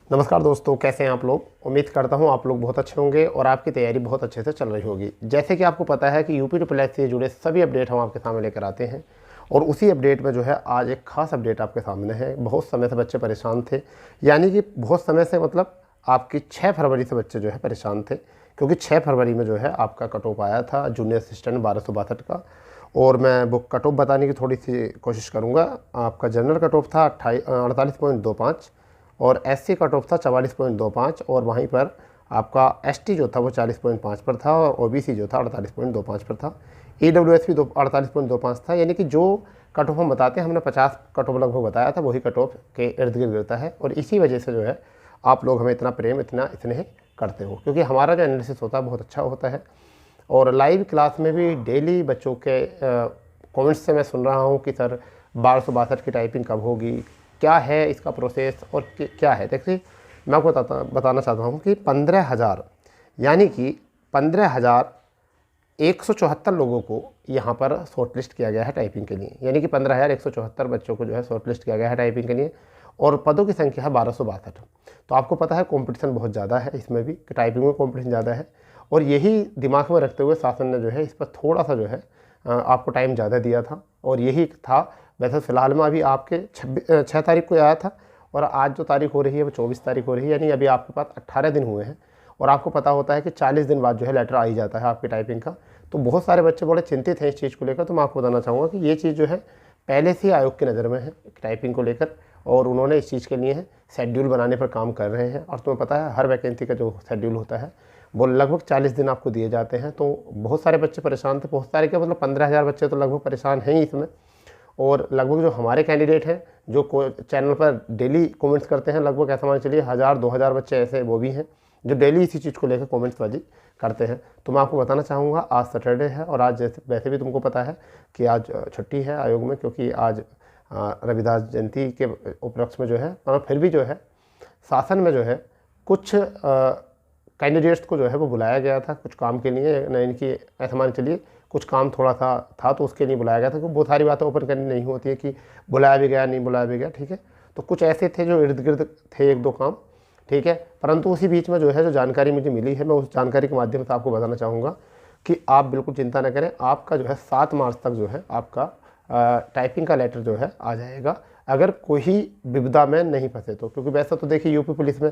नमस्कार दोस्तों, कैसे हैं आप लोग। उम्मीद करता हूं आप लोग बहुत अच्छे होंगे और आपकी तैयारी बहुत अच्छे से चल रही होगी। जैसे कि आपको पता है कि यूपी ट्रिपल एस से जुड़े सभी अपडेट हम आपके सामने लेकर आते हैं और उसी अपडेट में जो है आज एक खास अपडेट आपके सामने है। बहुत समय से बच्चे परेशान थे, यानी कि बहुत समय से मतलब आपकी 6 फरवरी से बच्चे जो है परेशान थे, क्योंककि 6 फरवरी में जो है आपका कट ऑफ आया था जूनियर असिस्टेंट 1262 का। और मैं वो कट ऑफ बताने की थोड़ी सी कोशिश करूँगा। आपका जनरल कट ऑफ था 48.25 और एससी कट ऑफ था 44.25 और वहीं पर आपका एसटी जो था वो 40.5 पर था और ओबीसी जो था 48.25 पर था। ईडब्ल्यूएस भी 48.25 था, यानी कि जो कट ऑफ हम बताते हैं, हमने 50 कट ऑफ लगभग बताया था, वही कट ऑफ के इर्द गिर्द गिरता है। और इसी वजह से जो है आप लोग हमें इतना प्रेम, इतना स्नेह करते हो, क्योंकि हमारा जो एनालिसिस होता है बहुत अच्छा होता है। और लाइव क्लास में भी डेली बच्चों के कमेंट्स से मैं सुन रहा हूँ कि सर 1262 की टाइपिंग कब होगी, क्या है इसका प्रोसेस और क्या है। देखिए, मैं आपको बताना चाहता हूँ कि 15,000 यानी कि 15,174 लोगों को यहाँ पर शॉर्ट लिस्ट किया गया है टाइपिंग के लिए, यानी कि 15,174 बच्चों को जो है शॉर्ट लिस्ट किया गया है टाइपिंग के लिए। और पदों की संख्या है 1262। तो आपको पता है कंपटीशन बहुत ज़्यादा है इसमें भी, टाइपिंग में कंपटीशन ज़्यादा है। और यही दिमाग में रखते हुए शासन ने जो है इस पर थोड़ा सा जो है आपको टाइम ज़्यादा दिया था। और यही था। वैसे फ़िलहाल में अभी आपके 6 तारीख को आया था और आज जो तारीख हो रही है वो 24 तारीख हो रही है, यानी अभी आपके पास 18 दिन हुए हैं। और आपको पता होता है कि 40 दिन बाद जो है लेटर आ ही जाता है आपकी टाइपिंग का। तो बहुत सारे बच्चे बड़े चिंतित हैं इस चीज़ को लेकर। तो मैं आपको बताना चाहूँगा कि ये चीज़ जो है पहले से ही आयोग की नज़र में है टाइपिंग को लेकर, और उन्होंने इस चीज़ के लिए है शेड्यूल बनाने पर काम कर रहे हैं। और तुम्हें पता है हर वैकेंसी का जो शेड्यूल होता है वो लगभग 40 दिन आपको दिए जाते हैं। तो बहुत सारे बच्चे परेशान थे, बहुत सारे क्या मतलब 15,000 बच्चे तो लगभग परेशान हैं ही इसमें। और लगभग जो हमारे कैंडिडेट हैं जो चैनल पर डेली कमेंट्स करते हैं, लगभग ऐसा मान चलिए 1,000-2,000 बच्चे ऐसे वो भी हैं जो डेली इसी चीज़ को लेकर कमेंट्स बाजी करते हैं। तो मैं आपको बताना चाहूँगा, आज सैटरडे है और आज जैसे वैसे भी तुमको पता है कि आज छुट्टी है आयोग में, क्योंकि आज रविदास जयंती के उपलक्ष्य में जो है, और फिर भी जो है शासन में जो है कुछ कैंडिडेट्स को जो है वो बुलाया गया था कुछ काम के लिए। नहीं, इनकी ऐसा मान चलिए कुछ काम थोड़ा सा था तो उसके लिए बुलाया गया था, क्योंकि बहुत सारी बातें ओपन करनी नहीं होती है कि बुलाया भी गया नहीं बुलाया भी गया, ठीक है। तो कुछ ऐसे थे जो इर्द गिर्द थे, 1-2 काम, ठीक है। परंतु उसी बीच में जो है जो जानकारी मुझे मिली है, मैं उस जानकारी के माध्यम से आपको बताना चाहूँगा कि आप बिल्कुल चिंता न करें। आपका जो है 7 मार्च तक जो है आपका टाइपिंग का लेटर जो है आ जाएगा, अगर कोई विविधा में नहीं फंसे तो। क्योंकि वैसा तो देखिए यूपी पुलिस में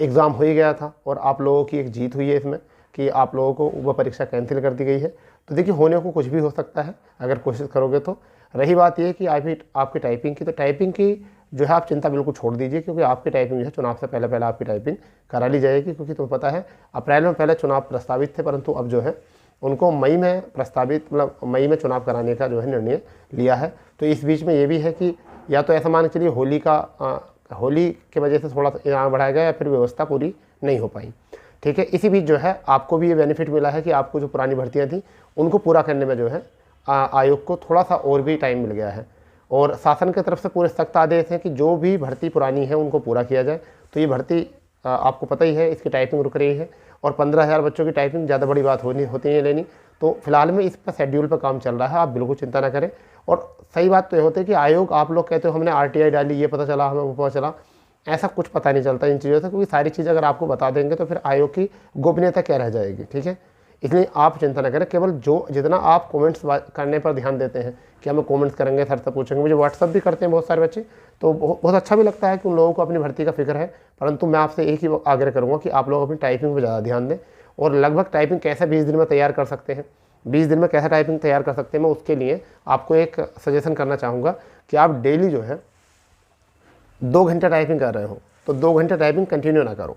एग्ज़ाम हो ही गया था और आप लोगों की एक जीत हुई है इसमें कि आप लोगों को वह परीक्षा कैंसिल कर दी गई है। तो देखिए, होने को कुछ भी हो सकता है अगर कोशिश करोगे तो। रही बात ये कि आपकी टाइपिंग की, तो टाइपिंग की जो है आप चिंता बिल्कुल छोड़ दीजिए, क्योंकि आपकी टाइपिंग जो है चुनाव से पहले पहले आपकी टाइपिंग करा ली जाएगी। क्योंकि तुम्हें पता है अप्रैल में पहले चुनाव प्रस्तावित थे, परंतु अब जो है उनको मई में प्रस्तावित, मतलब मई में चुनाव कराने का जो है निर्णय लिया है। तो इस बीच में ये भी है कि या तो ऐसा मान के चलिए होली की वजह से थोड़ा सा इनाम बढ़ाया गया या फिर व्यवस्था पूरी नहीं हो पाई, ठीक है। इसी बीच जो है आपको भी ये बेनिफिट मिला है कि आपको जो पुरानी भर्तियां थी उनको पूरा करने में जो है आयोग को थोड़ा सा और भी टाइम मिल गया है। और शासन की तरफ से पूरे सख्त आदेश हैं कि जो भी भर्ती पुरानी है उनको पूरा किया जाए। तो ये भर्ती आपको पता ही है, इसकी टाइपिंग रुक रही है और 15,000 बच्चों की टाइपिंग ज़्यादा बड़ी बात होती है लेनी। तो फिलहाल में इस पर शेड्यूल पर काम चल रहा है, आप बिल्कुल चिंता ना करें। और सही बात तो ये होती है कि आयोग, आप लोग कहते हो हमने RTI डाली, ये पता चला, हमें वो पता चला, ऐसा कुछ पता नहीं चलता इन चीज़ों से, क्योंकि सारी चीज़ें अगर आपको बता देंगे तो फिर आयोग की गोपनीयता क्या रह जाएगी, ठीक है। इसलिए आप चिंता न करें, केवल जो जितना आप कमेंट्स करने पर ध्यान देते हैं कि हमें कमेंट्स करेंगे, सर से पूछेंगे, मुझे व्हाट्सअप भी करते हैं बहुत सारे बच्चे, तो बहुत अच्छा भी लगता है कि उन लोगों को अपनी भर्ती का फिक्र है। परंतु मैं आपसे एक ही आग्रह करूँगा कि आप लोग अपनी टाइपिंग पर ज़्यादा ध्यान दें। और लगभग टाइपिंग कैसे 20 दिन में तैयार कर सकते हैं, 20 दिन में कैसे टाइपिंग तैयार कर सकते हैं, मैं उसके लिए आपको एक सजेशन करना चाहूँगा कि आप डेली जो है 2 घंटे टाइपिंग कर रहे हो तो 2 घंटे टाइपिंग कंटिन्यू ना करो।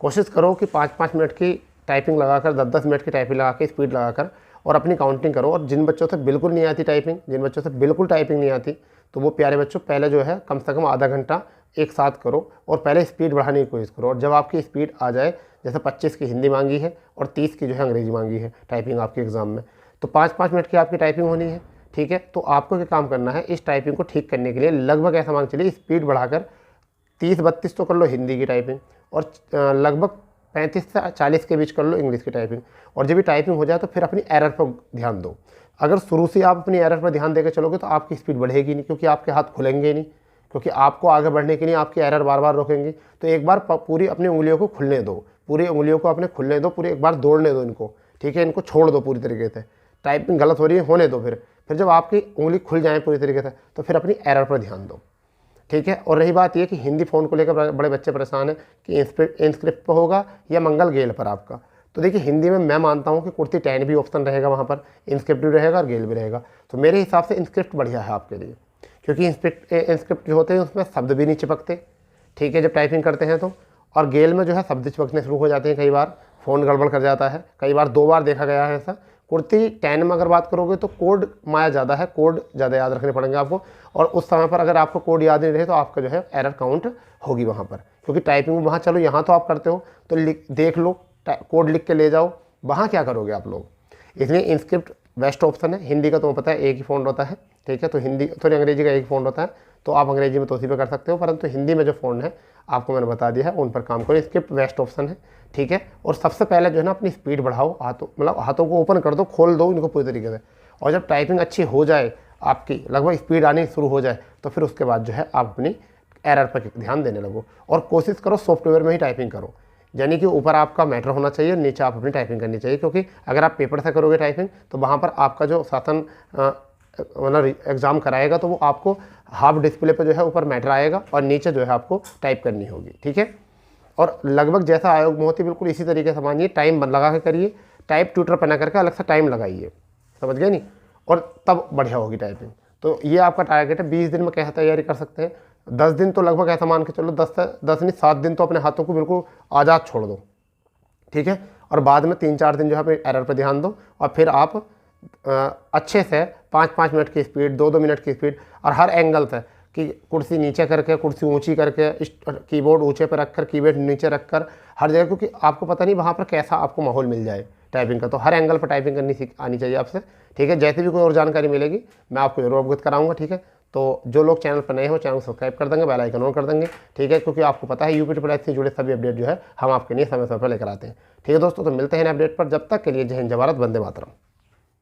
कोशिश करो कि 5-5 मिनट की टाइपिंग लगाकर, 10-10 मिनट की टाइपिंग लगा के स्पीड लगाकर और अपनी काउंटिंग करो। और जिन बच्चों से बिल्कुल नहीं आती टाइपिंग, जिन बच्चों से बिल्कुल टाइपिंग नहीं आती, तो वो प्यारे बच्चों पहले जो है कम से कम आधा घंटा एक साथ करो और पहले स्पीड बढ़ाने की कोशिश करो। और जब आपकी स्पीड आ जाए, जैसे 25 की हिंदी मांगी है और 30 की जो है अंग्रेजी मांगी है टाइपिंग आपके एग्ज़ाम में, तो 5-5 मिनट की आपकी टाइपिंग होनी है, ठीक है। तो आपको क्या काम करना है, इस टाइपिंग को ठीक करने के लिए लगभग ऐसा मान चलिए स्पीड बढ़ाकर 30-32 तो कर लो हिंदी की टाइपिंग, और लगभग 35 से 40 के बीच कर लो इंग्लिश की टाइपिंग। और जब भी टाइपिंग हो जाए तो फिर अपनी एरर पर ध्यान दो। अगर शुरू से आप अपनी एरर पर ध्यान देकर चलोगे तो आपकी स्पीड बढ़ेगी नहीं, क्योंकि आपके हाथ खुलेंगे नहीं, क्योंकि आपको आगे बढ़ने के लिए आपकी एरर बार बार रोकेंगी। तो एक बार पूरी अपनी उंगलियों को खुलने दो, पूरी उंगलियों को अपने खुलने दो, पूरी एक बार दौड़ने दो इनको, ठीक है। इनको छोड़ दो पूरी तरीके से, टाइपिंग गलत हो रही है होने दो, फिर जब आपकी उंगली खुल जाए पूरी तरीके से तो फिर अपनी एरर पर ध्यान दो, ठीक है। और रही बात ये कि हिंदी फ़ोन को लेकर बड़े बच्चे परेशान हैं कि इंस्क्रिप्ट पर होगा या मंगल गेल पर आपका। तो देखिए हिंदी में मैं मानता हूँ कि कुर्ती 10 भी ऑप्शन रहेगा वहाँ पर, इंस्क्रिप्ट भी रहेगा और गेल भी रहेगा। तो मेरे हिसाब से इंस्क्रिप्ट बढ़िया है आपके लिए, क्योंकि इंस्क्रिप्ट जो होते हैं उसमें शब्द भी नहीं चिपकते, ठीक है, जब टाइपिंग करते हैं तो। और गेल में जो है शब्द चिपकने शुरू हो जाते हैं, कई बार फ़ोन गड़बड़ कर जाता है, कई बार 2 बार देखा गया है ऐसा। कुर्ती 10 में अगर बात करोगे तो कोड माया ज़्यादा है, कोड ज़्यादा याद रखने पड़ेंगे आपको, और उस समय पर अगर आपको कोड याद नहीं रहे तो आपका जो है एरर काउंट होगी वहाँ पर। क्योंकि टाइपिंग में वहाँ चलो यहाँ तो आप करते हो तो देख लो, कोड लिख के ले जाओ, वहाँ क्या करोगे आप लोग। इसलिए इंस्क्रिप्ट बेस्ट ऑप्शन है। हिंदी का तो पता है एक ही फ़ॉन्ट होता है, ठीक है, तो हिंदी सॉरी अंग्रेजी का एक फ़ॉन्ट होता है, तो आप अंग्रेजी में तो उसी पे कर सकते हो, परंतु हिंदी में जो फ़ॉन्ट है आपको मैंने बता दिया है उन पर काम करो। स्क्रिप्ट बेस्ट ऑप्शन है, ठीक है। और सबसे पहले जो है ना अपनी स्पीड बढ़ाओ, हाथों को ओपन कर दो, खोल दो इनको पूरी तरीके से। और जब टाइपिंग अच्छी हो जाए, आपकी लगभग स्पीड आनी शुरू हो जाए, तो फिर उसके बाद जो है आप अपनी एरर पर ध्यान देने लगो। और कोशिश करो सॉफ्टवेयर में ही टाइपिंग करो, यानी कि ऊपर आपका मैटर होना चाहिए, नीचे आप अपनी टाइपिंग करनी चाहिए। क्योंकि अगर आप पेपर से करोगे टाइपिंग तो वहाँ पर आपका जो शासन मतलब एग्ज़ाम कराएगा तो वो आपको हाफ डिस्प्ले पे जो है ऊपर मैटर आएगा और नीचे जो है आपको टाइप करनी होगी, ठीक है। और लगभग जैसा आयोग में होती बिल्कुल इसी तरीके से मानिए, टाइम लगा के करिए, टाइप ट्यूटर पर ना करके अलग से टाइम लगाइए, समझ गए नहीं, और तब बढ़िया होगी टाइपिंग। तो ये आपका टारगेट है। 20 दिन में कैसे तैयारी कर सकते हैं, 10 दिन तो लगभग ऐसा मान के चलो, 10 नहीं 7 दिन तो अपने हाथों को बिल्कुल आज़ाद छोड़ दो, ठीक है। और बाद में 3-4 दिन जो है एरर पर ध्यान दो, और फिर आप अच्छे से 5-5 मिनट की स्पीड, 2-2 मिनट की स्पीड, और हर एंगल से कि कुर्सी नीचे करके, कुर्सी ऊंची करके, कीबोर्ड ऊंचे पर रखकर, कीबोर्ड नीचे रखकर, हर जगह, क्योंकि आपको पता नहीं वहाँ पर कैसा आपको माहौल मिल जाए टाइपिंग का। तो हर एंगल पर टाइपिंग करनी आनी चाहिए आपसे, ठीक है। जैसे भी कोई और जानकारी मिलेगी मैं आपको जरूर अवगत कराऊंगा, ठीक है। तो जो लोग चैनल पर नए हो चैनल को सब्सक्राइब कर देंगे, बेल आइकन ऑन कर देंगे, ठीक है, क्योंकि आपको पता है यूपी ट्रिपल एस से जुड़े सभी अपडेट जो है हम आपके लिए समय समय पर लेकर आते हैं, ठीक है दोस्तों। तो मिलते हैं अपडेट पर, जब तक के लिए जय हिंद, जय भारत, वंदे मातरम।